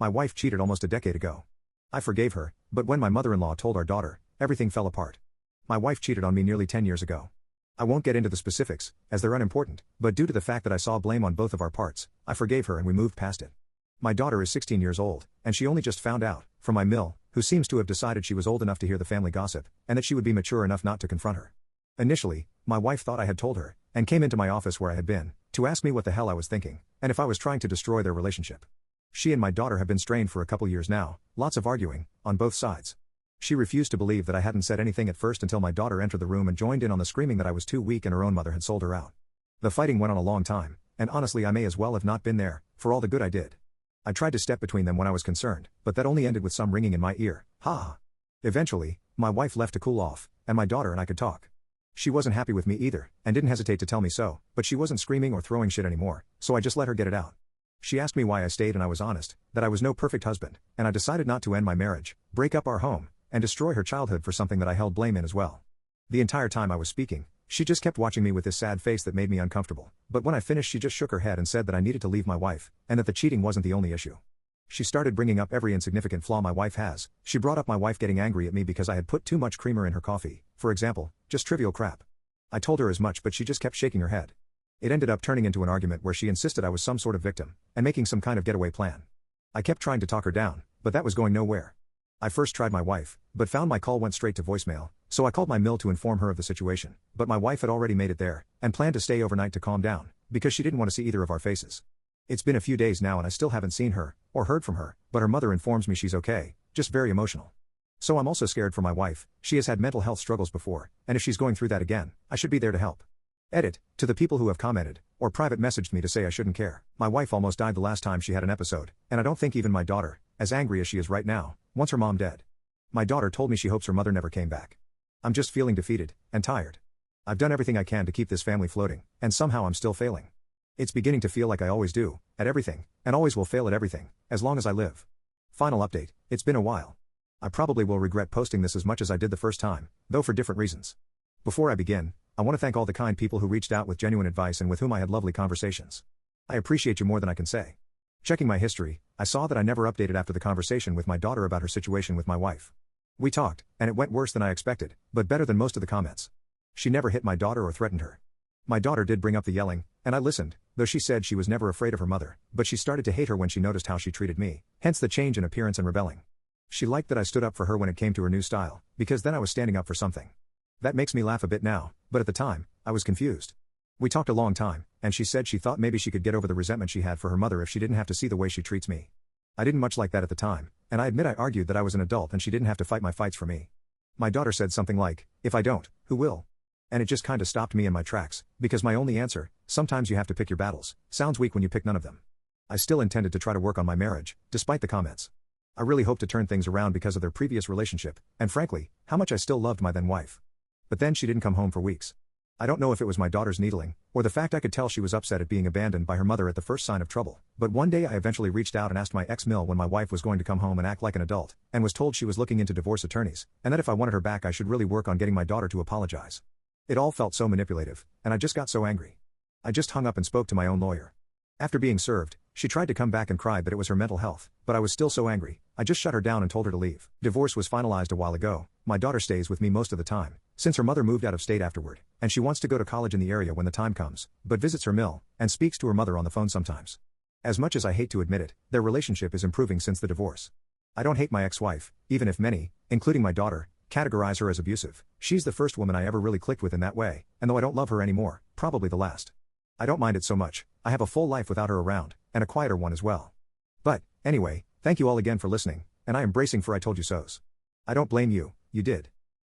My wife cheated almost a decade ago. I forgave her, but when my mother-in-law told our daughter, everything fell apart. My wife cheated on me nearly 10 years ago. I won't get into the specifics, as they're unimportant, but due to the fact that I saw blame on both of our parts, I forgave her and we moved past it. My daughter is 16 years old, and she only just found out, from my mill, who seems to have decided she was old enough to hear the family gossip, and that she would be mature enough not to confront her. Initially, my wife thought I had told her, and came into my office where I had been, to ask me what the hell I was thinking, and if I was trying to destroy their relationship. She and my daughter have been strained for a couple years now, lots of arguing, on both sides. She refused to believe that I hadn't said anything at first until my daughter entered the room and joined in on the screaming that I was too weak and her own mother had sold her out. The fighting went on a long time, and honestly I may as well have not been there, for all the good I did. I tried to step between them when I was concerned, but that only ended with some ringing in my ear, ha. Eventually, my wife left to cool off, and my daughter and I could talk. She wasn't happy with me either, and didn't hesitate to tell me so, but she wasn't screaming or throwing shit anymore, so I just let her get it out. She asked me why I stayed and I was honest, that I was no perfect husband, and I decided not to end my marriage, break up our home, and destroy her childhood for something that I held blame in as well. The entire time I was speaking, she just kept watching me with this sad face that made me uncomfortable, but when I finished she just shook her head and said that I needed to leave my wife, and that the cheating wasn't the only issue. She started bringing up every insignificant flaw my wife has. She brought up my wife getting angry at me because I had put too much creamer in her coffee, for example, just trivial crap. I told her as much but she just kept shaking her head. It ended up turning into an argument where she insisted I was some sort of victim, and making some kind of getaway plan. I kept trying to talk her down, but that was going nowhere. I first tried my wife, but found my call went straight to voicemail, so I called my mill to inform her of the situation, but my wife had already made it there, and planned to stay overnight to calm down, because she didn't want to see either of our faces. It's been a few days now and I still haven't seen her, or heard from her, but her mother informs me she's okay, just very emotional. So I'm also scared for my wife. She has had mental health struggles before, and if she's going through that again, I should be there to help. Edit, to the people who have commented, or private messaged me to say I shouldn't care. My wife almost died the last time she had an episode, and I don't think even my daughter, as angry as she is right now, wants her mom dead. My daughter told me she hopes her mother never came back. I'm just feeling defeated, and tired. I've done everything I can to keep this family floating, and somehow I'm still failing. It's beginning to feel like I always do, at everything, and always will fail at everything, as long as I live. Final update, it's been a while. I probably will regret posting this as much as I did the first time, though for different reasons. Before I begin, I want to thank all the kind people who reached out with genuine advice and with whom I had lovely conversations. I appreciate you more than I can say. Checking my history, I saw that I never updated after the conversation with my daughter about her situation with my wife. We talked, and it went worse than I expected, but better than most of the comments. She never hit my daughter or threatened her. My daughter did bring up the yelling, and I listened, though she said she was never afraid of her mother, but she started to hate her when she noticed how she treated me, hence the change in appearance and rebelling. She liked that I stood up for her when it came to her new style, because then I was standing up for something. That makes me laugh a bit now, but at the time, I was confused. We talked a long time, and she said she thought maybe she could get over the resentment she had for her mother if she didn't have to see the way she treats me. I didn't much like that at the time, and I admit I argued that I was an adult and she didn't have to fight my fights for me. My daughter said something like, "If I don't, who will?" And it just kinda stopped me in my tracks, because my only answer, "Sometimes you have to pick your battles," sounds weak when you pick none of them. I still intended to try to work on my marriage, despite the comments. I really hoped to turn things around because of their previous relationship, and frankly, how much I still loved my then wife. But then she didn't come home for weeks. I don't know if it was my daughter's needling, or the fact I could tell she was upset at being abandoned by her mother at the first sign of trouble, but one day I eventually reached out and asked my ex-mill when my wife was going to come home and act like an adult, and was told she was looking into divorce attorneys, and that if I wanted her back I should really work on getting my daughter to apologize. It all felt so manipulative, and I just got so angry. I just hung up and spoke to my own lawyer. After being served, she tried to come back and cried that it was her mental health, but I was still so angry, I just shut her down and told her to leave. Divorce was finalized a while ago. My daughter stays with me most of the time, since her mother moved out of state afterward, and she wants to go to college in the area when the time comes, but visits her mill, and speaks to her mother on the phone sometimes. As much as I hate to admit it, their relationship is improving since the divorce. I don't hate my ex-wife, even if many, including my daughter, categorize her as abusive. She's the first woman I ever really clicked with in that way, and though I don't love her anymore, probably the last. I don't mind it so much. I have a full life without her around, and a quieter one as well. But, anyway, thank you all again for listening, and I am bracing for I told you so's. I don't blame you, you did.